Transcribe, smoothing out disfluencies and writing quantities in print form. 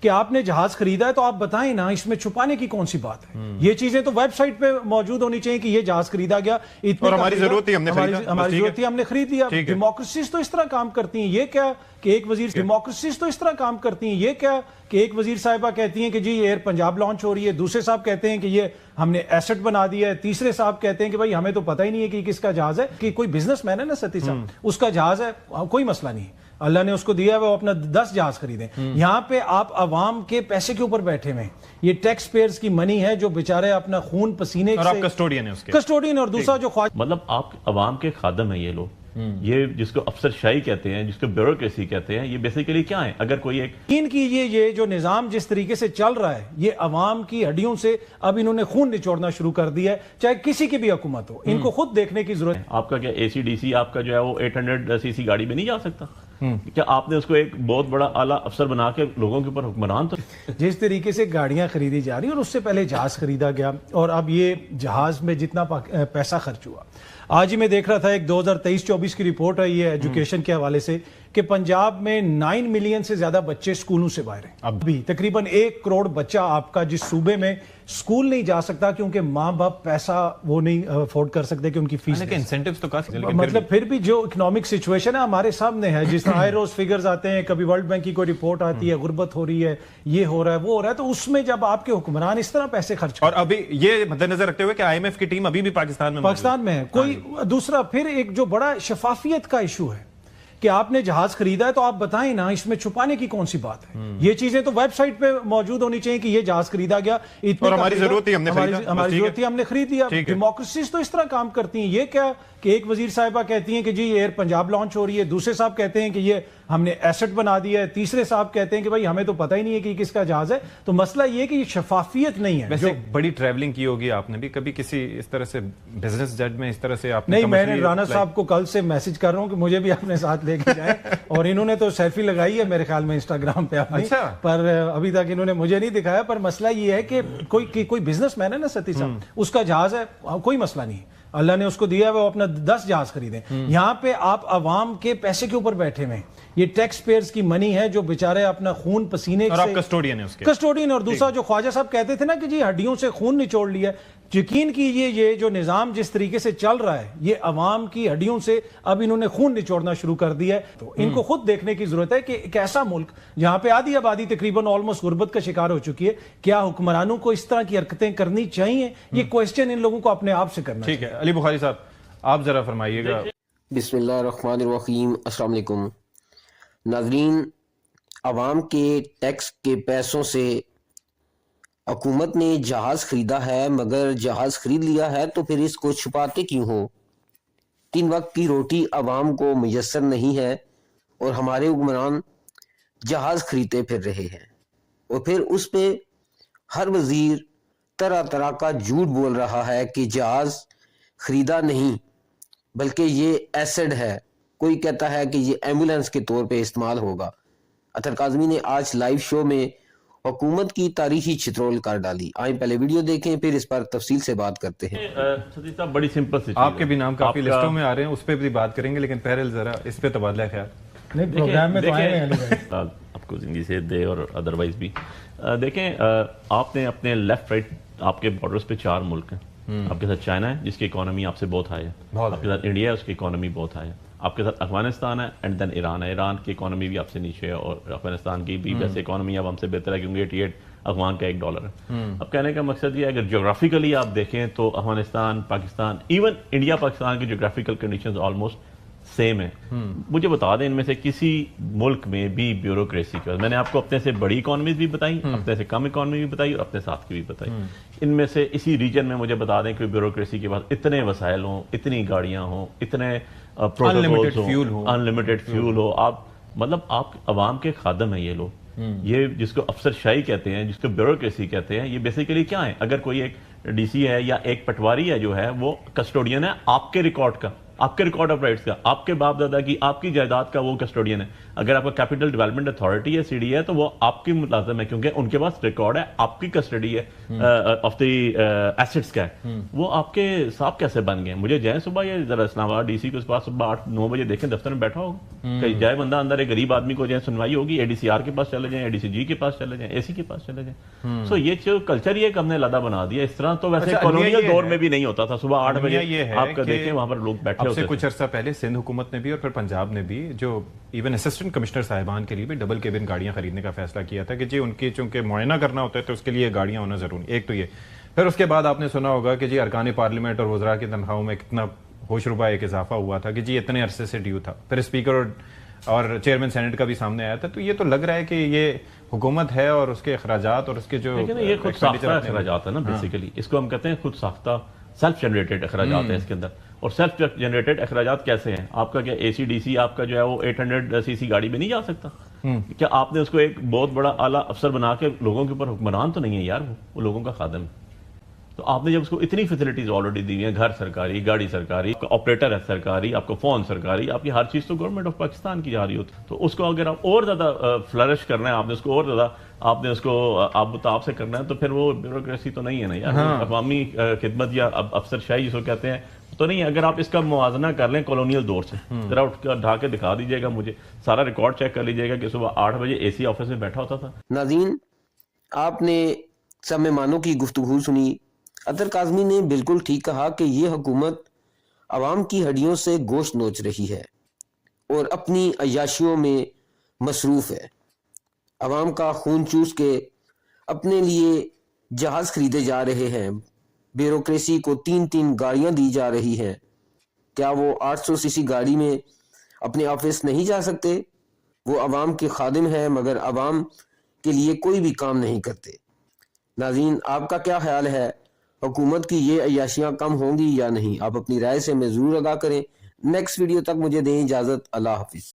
کہ آپ نے جہاز خریدا ہے تو آپ بتائیں نا اس میں چھپانے کی کون سی بات ہے. یہ چیزیں تو ویب سائٹ پہ موجود ہونی چاہیے کہ یہ جہاز خریدا گیا, اور ہماری ضرورت تھی ہم نے خریدا, ہماری ضرورت تھی ہم نے خرید لیا. ڈیموکریسیز تو اس طرح کام کرتی ہیں. یہ کیا کہ ایک وزیر ڈیموکریسیز تو اس طرح کام کرتی ہیں. یہ کیا کہ ایک وزیر صاحبہ کہتی ہیں کہ جی ایئر پنجاب لانچ ہو رہی ہے, دوسرے صاحب کہتے ہیں کہ یہ ہم نے ایسٹ بنا دیا ہے, تیسرے صاحب کہتے ہیں کہ بھائی ہمیں تو پتہ ہی نہیں ہے کہ کس کا جہاز ہے. کہ کوئی بزنس مین ہے نا ستی صاحب, اس کا جہاز ہے, کوئی مسئلہ نہیں, اللہ نے اس کو دیا ہے, وہ اپنا 10 جہاز خریدیں. یہاں پہ آپ عوام کے پیسے کے اوپر بیٹھے ہوئے ہیں. یہ ٹیکس پیئرز کی منی ہے جو بیچارے اپنا خون پسینے سے, اور آپ کسٹوڈین ہیں اس کے, کسٹوڈین, اور دوسرا جو خواجہ, مطلب آپ عوام کے خادم ہیں یہ لوگ. یہ جس کو افسر شاہی کہتے ہیں, جس کو بیوروکریسی کہتے ہیں, یہ بیسیکلی کیا ہے؟ اگر کوئی ایک یقین کیجئے یہ جو نظام جس طریقے سے چل رہا ہے, یہ عوام کی ہڈیوں سے اب انہوں نے خون نچوڑنا شروع کر دیا ہے, چاہے کسی کی بھی حکومت ہو. ان کو خود دیکھنے کی ضرورت ہے. آپ کا کیا اے سی ڈی سی آپ کا جو ہے وہ 800 cc گاڑی میں نہیں جا سکتا؟ کیا آپ نے اس کو ایک بہت بڑا اعلیٰ افسر بنا کے لوگوں کے اوپر حکمران؟ تو جس طریقے سے گاڑیاں خریدی جا رہی ہیں, اور اس سے پہلے جہاز خریدا گیا, اور اب یہ جہاز میں جتنا پیسہ خرچ ہوا. آج ہی میں دیکھ رہا تھا ایک 2023-24 کی رپورٹ آئی ہے ایجوکیشن کے حوالے سے کہ پنجاب میں 9 ملین سے زیادہ بچے سکولوں سے باہر ہیں. اب بھی تقریباً 1 کروڑ بچہ آپ کا جس صوبے میں سکول نہیں جا سکتا کیونکہ ماں باپ پیسہ وہ نہیں افورڈ کر سکتے کہ ان کی فیس. انسینٹیوز تو کافی, مطلب پھر بھی جو اکنامک سچویشن ہے ہمارے سامنے ہے, جس طرح آئے روز فگرز آتے ہیں, کبھی ورلڈ بینک کی کوئی رپورٹ آتی ہے, غربت ہو رہی ہے, یہ ہو رہا ہے, وہ ہو رہا ہے, تو اس میں جب آپ کے حکمران اس طرح پیسے خرچ, اور ابھی یہ مد نظر رکھتے ہوئے کہ آئی ایم ایف کی ٹیم ابھی بھی پاکستان میں ہے. کوئی دوسرا پھر ایک جو بڑا شفافیت کا ایشو ہے کہ آپ نے جہاز خریدا ہے تو آپ بتائیں نا اس میں چھپانے کی کون سی بات ہے. یہ چیزیں تو ویب سائٹ پہ موجود ہونی چاہیے کہ یہ جہاز خریدا گیا, اور ہماری ضرورت تھی ہم نے خریدا, ہماری ضرورت تھی ہم نے خرید لیا. ڈیموکریسیز تو اس طرح کام کرتی ہیں. یہ کیا کہ ایک وزیر صاحبہ کہتی ہیں کہ جی ایئر پنجاب لانچ ہو رہی ہے, دوسرے صاحب کہتے ہیں کہ یہ ہم نے ایسٹ بنا دیا ہے, تیسرے صاحب کہتے ہیں کہ بھائی ہمیں تو پتہ ہی نہیں ہے کہ کس کا جہاز ہے. تو مسئلہ یہ کہ یہ شفافیت نہیں ہے. ویسے بڑی ٹریولنگ کی ہوگی آپ نے بھی کبھی کسی اس طرح سے بزنس جج میں اس طرح سے آپ نے؟ نہیں, میں نے رانا صاحب کو کل سے میسج کر رہا ہوں کہ مجھے بھی اپنے ساتھ لے کے جائیں, اور انہوں نے تو سیلفی لگائی ہے میرے خیال میں انسٹاگرام پہ اپنی, پر ابھی تک انہوں نے مجھے نہیں دکھایا. پر مسئلہ یہ ہے کہ کوئی بزنس مین ہے نا ستی صاحب, اس کا جہاز ہے, کوئی مسئلہ نہیں, اللہ نے اس کو دیا ہے, وہ اپنا 10 جہاز خریدیں. یہاں پہ آپ عوام کے پیسے کے اوپر بیٹھے ہوئے ہیں. یہ ٹیکس پیئرز کی منی ہے جو بیچارے اپنا خون پسینے سے, اور آپ کسٹوڈین ہیں اس کے, کسٹوڈین, اور دوسرا جو خواجہ صاحب کہتے تھے نا کہ جی ہڈیوں سے خون نچوڑ لیا. یقین کیجئے یہ جو نظام جس طریقے سے چل رہا ہے, یہ عوام کی ہڈیوں سے اب انہوں نے خون نچوڑنا شروع کر دیا ہے. تو ان کو خود دیکھنے کی ضرورت ہے کہ ایک ایسا ملک جہاں پہ آدھی آبادی تقریباً آلموسٹ غربت کا شکار ہو چکی ہے, کیا حکمرانوں کو اس طرح کی حرکتیں کرنی چاہیے؟ یہ کوسچن ان لوگوں کو اپنے آپ سے کرنا ٹھیک ہے. علی بخاری صاحب آپ ذرا فرمائیے گا. بسم اللہ الرحمن الرحیم. السلام علیکم ناظرین. عوام کے ٹیکس کے پیسوں سے حکومت نے جہاز خریدا ہے, مگر جہاز خرید لیا ہے تو پھر اس کو چھپاتے کیوں ہو؟ 3 وقت کی روٹی عوام کو میسر نہیں ہے اور ہمارے حکمران جہاز خریدتے پھر رہے ہیں, اور پھر اس پہ ہر وزیر طرح طرح کا جھوٹ بول رہا ہے کہ جہاز خریدا نہیں بلکہ یہ ایسڈ ہے. کوئی کہتا ہے کہ یہ ایمبولینس کے طور پہ استعمال ہوگا. اطہر کاظمی نے آج لائیو شو میں حکومت کی تاریخی چترول کر ڈالی. آئیں پہلے ویڈیو دیکھیں پھر اس پر تفصیل سے بات کرتے ہیں. ستی صاحب بڑی سمپل سی آپ کے بھی نام کافی لسٹوں میں آ رہے ہیں, اس پہ بھی بات کریں گے, لیکن پہلے ذرا اس پہ تبادلہ خیال. نہیں, پروگرام میں تو آئے ہیں آپ کو زندگی سے دے اور ادروائز بھی. دیکھیں آپ نے اپنے لیفٹ رائٹ آپ کے بارڈرز پہ 4 ملک ہیں. آپ کے ساتھ چائنا ہے جس کی اکانومی آپ سے بہت ہائی ہے, آپ کے ساتھ انڈیا ہے اس کی اکانومی بہت ہائی ہے, آپ کے ساتھ افغانستان ہے, اینڈ دین ایران ہے. ایران کی اکانومی بھی آپ سے نیچے ہے, اور افغانستان کی بھی ویسے اکانومی اب ہم سے بہتر ہے کیونکہ 88 افغان کا $1 ہے. اب کہنے کا مقصد یہ ہے اگر جغرافیکلی آپ دیکھیں تو افغانستان, پاکستان, ایون انڈیا پاکستان کی جغرافیکل کنڈیشنز آلموسٹ سیم ہے. مجھے بتا دیں ان میں سے کسی ملک میں بھی بیوروکریسی کی, میں نے آپ کو اپنے سے بڑی اکانومیز بھی بتائی, اپنے سے کم اکانومی بھی بتائی, اور اپنے ساتھ کی بھی بتائی. ان میں سے اسی ریجن میں مجھے بتا دیں کہ بیوروکریسی کے بعد اتنے وسائل ہوں, اتنی گاڑیاں ہوں, اتنے پروٹوکولز ہوں, انلمیٹڈ فیول ہو. آپ مطلب آپ عوام کے خادم ہیں یہ لوگ. یہ جس کو افسر شاہی کہتے ہیں, جس کو بیوروکریسی کہتے ہیں, یہ بیسیکلی کیا ہے؟ اگر کوئی ایک ڈی سی ہے یا ایک پٹواری ہے جو ہے وہ کسٹوڈین ہے آپ کے ریکارڈ کا, آپ کے ریکارڈ آف رائٹس کا، آپ کے باپ دادا کی، آپ کی جائیداد کا وہ کسٹوڈین ہے. اگر آپ کا کیپٹل ڈیولپمنٹ اتھارٹی ہے سی ڈی ہے تو وہ آپ کی ملازم ہے، کیونکہ ان کے پاس ریکارڈ ہے، آپ کی کسٹڈی ہے آف دی ایسٹس کا ہے. وہ آپ کے صاحب کیسے بن گئے؟ مجھے جائیں صبح یہ ذرا اسلام آباد ڈی سی کے پاس صبح 8-9 بجے دیکھیں دفتر میں بیٹھا ہوگا، کہیں جائے بندہ اندر، ایک غریب آدمی کو جائیں سنوائی ہوگی، اے ڈی سی آر کے پاس چلے جائیں، اے ڈی سی جی کے پاس چلے جائیں، اے سی کے پاس چلے جائیں. سو یہ جو کلچر یہ کہ ہم نے لادہ بنا دیا، اس طرح تو ویسے کالونیل دور میں بھی نہیں ہوتا تھا. صبح 8 بجے آپ کا دیکھیں وہاں پر لوگ بیٹھے ہوتے تھے. کچھ عرصہ پہلے سندھ حکومت نے بھی اور پھر پنجاب نے بھی جو ایون اسسٹنٹ کمشنر صاحبان کے لیے بھی ڈبل کیبن گاڑیاں خریدنے کا فیصلہ کیا تھا کہ جی ان کی چونکہ معائنہ کرنا ہوتا ہے تو اس کے لیے گاڑیاں ہونا ضروری. ایک تو یہ، پھر اس کے بعد آپ نے سنا ہوگا کہ جی ارکان پارلیمنٹ اور وزراء کی تنخواہوں میں کتنا ہوش ربا ایک اضافہ ہوا تھا کہ جی اتنے عرصے سے ڈیو تھا. پھر اسپیکر اور چیئرمین سینٹ کا بھی سامنے آیا تھا. تو یہ تو لگ رہا ہے کہ یہ حکومت ہے اور اس کے اخراجات اور اس کے جو یہ خود ساختہ اخراجات ہے نا بیسیکلی، اس کو ہم کہتے ہیں خود ساختہ سیلف جنریٹڈ اخراجات ہیں اس کے اندر. اور سیلف جنریٹڈ اخراجات کیسے ہیں؟ آپ کا کیا اے سی ڈی سی آپ کا جو ہے وہ 800 سی سی گاڑی میں نہیں جا سکتا؟ کیا آپ نے اس کو ایک بہت بڑا اعلیٰ افسر بنا کے لوگوں کے اوپر حکمران تو نہیں ہے یار، وہ لوگوں کا خادم ہے. تو آپ نے جب اس کو اتنی فیسلٹیز آلریڈی دی ہیں، گھر سرکاری، گاڑی سرکاری، آپریٹر ہے سرکاری، آپ کو فون سرکاری، آپ کی ہر چیز تو گورنمنٹ آف پاکستان کی جا رہی ہوتی. تو اس کو اگر آپ اور زیادہ فلرش کرنا ہے، آپ نے اس کو اور زیادہ آپ بتاؤ سے کرنا ہے، تو پھر وہ بیوروکریسی تو نہیں ہے نا یار. عوامی خدمت یا افسر شاہی جس کو کہتے ہیں تو نہیں. اگر آپ اس کا موازنہ کر لیں کالونیل دور سے، ذرا اٹھ کر ڈھا کے دکھا دیجیے گا مجھے، سارا ریکارڈ چیک کر لیجیے گا کہ صبح 8 بجے اے سی آفس میں بیٹھا ہوتا تھا. ناظرین، آپ نے سب مہمانوں کی گفتگو سنی. اطہر کاظمی نے بالکل ٹھیک کہا کہ یہ حکومت عوام کی ہڈیوں سے گوشت نوچ رہی ہے اور اپنی عیاشیوں میں مصروف ہے. عوام کا خون چوس کے اپنے لیے جہاز خریدے جا رہے ہیں، بیوروکریسی کو 3 گاڑیاں دی جا رہی ہیں. کیا وہ 800 سی سی گاڑی میں اپنے آفس نہیں جا سکتے؟ وہ عوام کے خادم ہیں مگر عوام کے لیے کوئی بھی کام نہیں کرتے. ناظرین، آپ کا کیا خیال ہے؟ حکومت کی یہ عیاشیاں کم ہوں گی یا نہیں؟ آپ اپنی رائے سے ہمیں ضرور آگاہ کریں. نیکسٹ ویڈیو تک مجھے دیں اجازت. اللہ حافظ.